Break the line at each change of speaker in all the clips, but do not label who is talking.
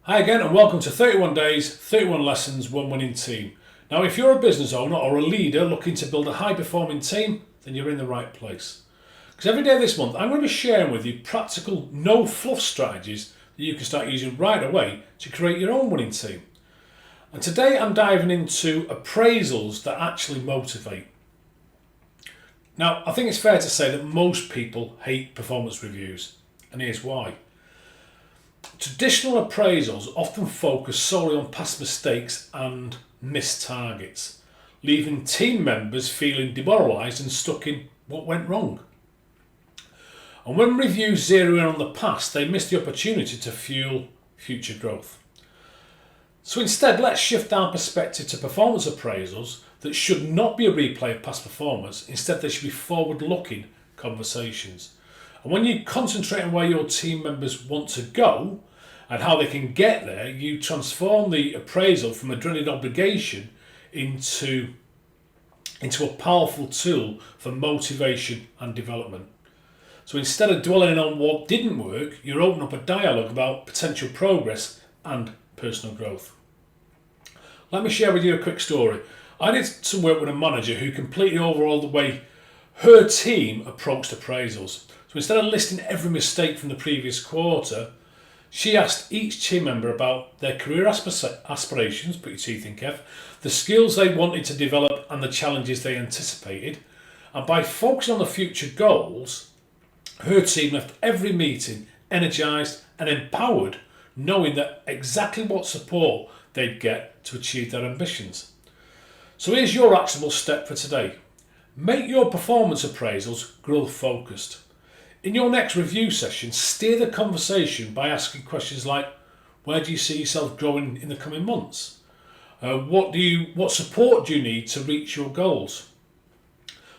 Hi again and welcome to 31 Days, 31 Lessons, One Winning Team. Now if you're a business owner or a leader looking to build a high performing team, then you're in the right place. Because every day this month I'm going to be sharing with you practical, no fluff strategies that you can start using right away to create your own winning team. And today I'm diving into appraisals that actually motivate. Now I think it's fair to say that most people hate performance reviews, and here's why. Traditional appraisals often focus solely on past mistakes and missed targets, leaving team members feeling demoralised and stuck in what went wrong. And when reviews zero in on the past, they miss the opportunity to fuel future growth. So instead, let's shift our perspective to performance appraisals that should not be a replay of past performance. Instead, they should be forward-looking conversations. And when you concentrate on where your team members want to go and how they can get there, you transform the appraisal from a dreaded obligation into a powerful tool for motivation and development. So instead of dwelling on what didn't work, you open up a dialogue about potential progress and personal growth. Let me share with you a quick story. I did some work with a manager who completely overhauled the way her team approached appraisals. So instead of listing every mistake from the previous quarter, she asked each team member about their career aspirations, put your teeth in Kev, the skills they wanted to develop and the challenges they anticipated. And by focusing on the future goals, her team left every meeting energised and empowered, knowing that exactly what support they'd get to achieve their ambitions. So here's your actionable step for today. Make your performance appraisals growth focused. In your next review session, steer the conversation by asking questions like, where do you see yourself growing in the coming months? What support do you need to reach your goals?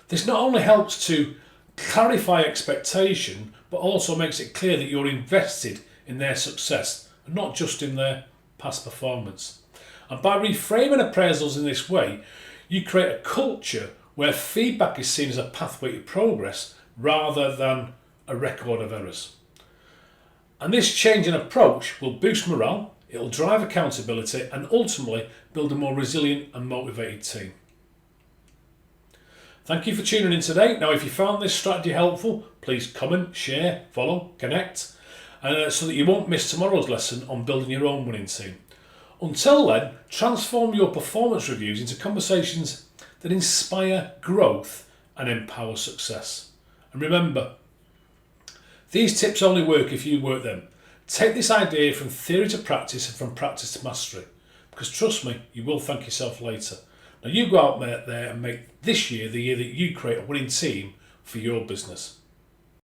This not only helps to clarify expectation, but also makes it clear that you're invested in their success and not just in their past performance. And by reframing appraisals in this way, you create a culture where feedback is seen as a pathway to progress rather than a record of errors. And this change in approach will boost morale, it'll drive accountability and ultimately build a more resilient and motivated team. Thank you for tuning in today. Now if you found this strategy helpful, please comment, share, follow, connect, so that you won't miss tomorrow's lesson on building your own winning team. Until then, transform your performance reviews into conversations that inspire growth and empower success. And remember, these tips only work if you work them. Take this idea from theory to practice and from practice to mastery, because trust me, you will thank yourself later. Now you go out there and make this year the year that you create a winning team for your business.